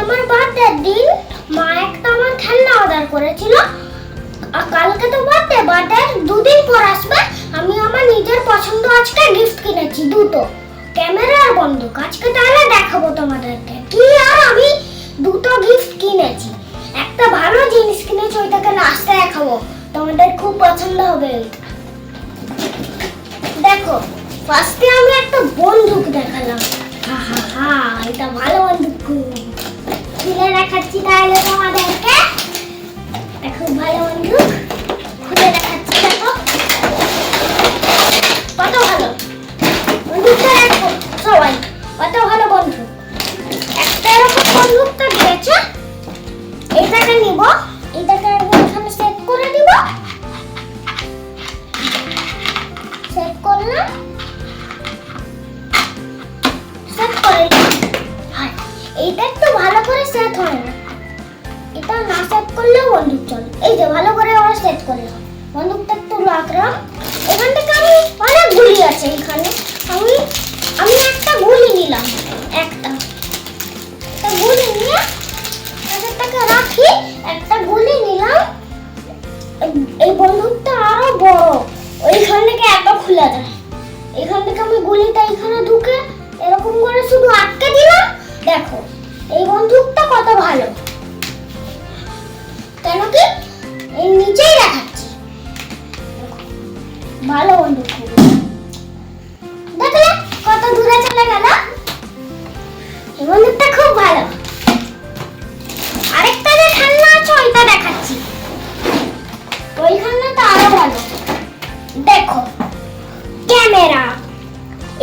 আমার বার্থডের দিন মা একটা আমার খেলনা অর্ডার করেছিল। আর কালকে তো বার্থডের দুদিন পর আসবে। আমি আমার নিজের পছন্দ আজকে গিফট কিনেছি দুটো, ক্যামেরা আর বন্দুক। আজকে তাহলে দেখাবো তোমাদেরকে কি আর আমি দুটো গিফট কিনেছি। একটা ভালো জিনিস কিনেছি, ওইটাকে লাস্টে দেখাবো, তোমাদের খুব পছন্দ হবে ওইটা। দেখো, ফার্স্টে আমি একটা বন্দুক দেখালাম। হা হা হা, এটা ভালো বন্দুক। খুলে দেখাচ্ছি তাহলে তোমাদেরকে। দেখো ভালো বন্দুক, খুলে দেখাচ্ছি। দেখো কত ভালো বন্দুকটা, দেখো সবাই কত ভালো বন্দুক। একটা এরকম বন্দুকটা দিয়েছে। এইটাকে নিব, এইটাকে এখানে সেট করে দিব। সেট করলাম, সেট করে এইটা একটু ভালো করে সেট হয় না, এটা না সেট করলেও বন্দুক চলে। এই যে ভালো করে আমরা সেট করলাম, বন্দুকটা একটু রাখলাম। এখান থেকে আমি অনেক গুলি আছে, এখানে আমি একটা গুলি নিলাম। একটা গুলি নিয়ে এটাকে রাখি, একটা গুলি নিলাম। এই বন্দুকটা আরো বড়, ওইখান থেকে এত খোলা যায়। এখান থেকে আমি গুলিটা এখানে ঢুকে এরকম করে শুধু আটকে দিলাম। দেখো এই বন্দুকটা কত ভালো, কেন কি এর নিচেই দেখাচ্ছি। ভালো বন্দুক, দেখলে কত দূরে চলে গেল। এই বন্দুকটা খুব ভালো। আরেকটা যে খেলনা আছে ওইটা দেখাচ্ছি, ওই খেলনাটা আরো ভালো। দেখো ক্যামেরা,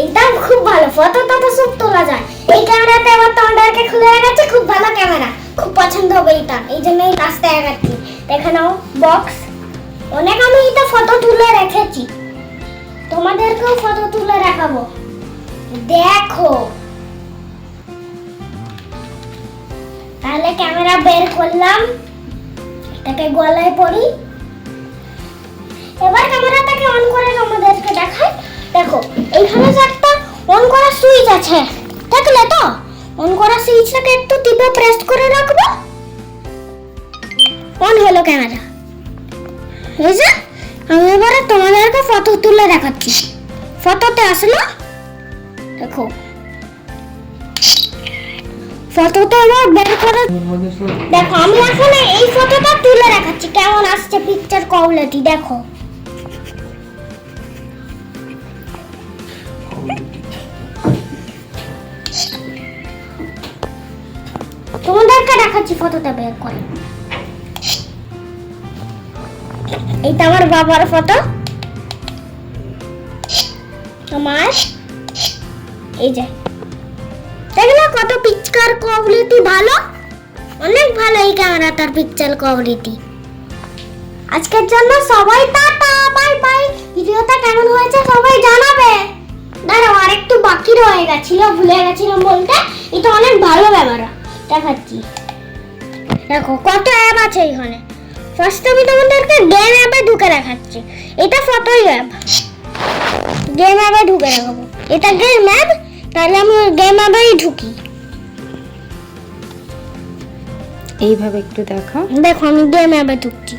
এটা খুব ভালো, ফটো সব তোলা যায়। এই ক্যামেরাতে আবার তোমাদেরকে খুলে দেখাচ্ছি, খুব ভালো ক্যামেরা, খুব পছন্দ হবে এটা, এই জন্যই লাস্টে দেখাচ্ছি। দেখে নাও বক্স, অনেক আমি এটা ফটো তুলে রেখেছি, তোমাদেরকেও ফটো তুলে দেখাবো। দেখো তাহলে ক্যামেরা বের করলাম, এটাকে গলায় পরি। এবার ক্যামেরাটাকে অন করে তোমাদেরকে দেখাই। দেখো এইখানে যে একটা অন করার সুইচ আছে, দেখলে তো? অন করার সুইচটাকে একটু টিপে প্রেস করে রাখবো, অন হলো ক্যামেরা। এই যে আমি এবারে তোমাদেরকে ফটো তুলে দেখাচ্ছি। ফটোতে আসলো, দেখো ফটোটা এবার বের করে দেখো। আমি এখন এই ফটোটা তুলে দেখাচ্ছি কেমন আসছে পিকচার কোয়ালিটি। দেখো তোমাদেরকে দেখাচ্ছি ফটোটা বের করে। এইটা আমার বাবার ফটো, আমার এই যে দেখলে কত পিকচার কোয়ালিটি ভালো, অনেক ভালো এই ক্যামেরাটার পিকচার কোয়ালিটি। আজকের জন্য সবাই টাটা, বাই বাই। ভিডিওটা কেমন হয়েছে সবাই জানাবে। দাঁড়াও আরেকটু বাকি রয়ে গেছিল, ভুলে গেছিলাম বলতে। এটা অনেক ভালো ক্যামেরা, দেখাচ্ছি। দেখো কত অ্যাপ আছে এখানে। ফার্স্ট আমি তোমাদেরকে গেম অ্যাপে ঢুকে দেখাচ্ছি। এটা ফটো অ্যাপ, গেম অ্যাপে ঢুকে দেখাবো। এটা গেম অ্যাপ, তাহলে আমি গেম অ্যাপেই ঢুকি। এইভাবে একটু দেখাও। দেখো আমি গেম অ্যাপে ঢুকছি।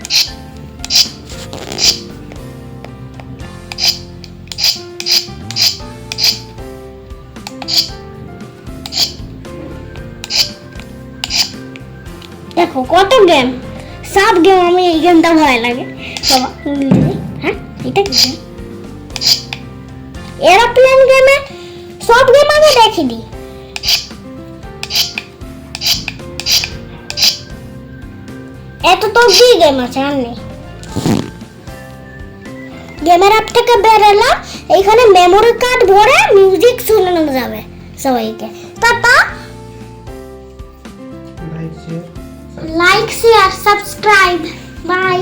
দেখো কত গেম, সব গেম। আমি এই গেমটা ভয় লাগে বাবা। হ্যাঁ এটা কি গেম? এরোপ্লেন গেমে সব গেম আমি দেখি দিই। এত তো গেম আছে আর নেই। গেমের অ্যাপ থেকে বের এলাম, এইখানে মেমোরি কার্ড ভরে মিউজিক শোনানো যাবে সবাইকে। Tata, like share subscribe, by.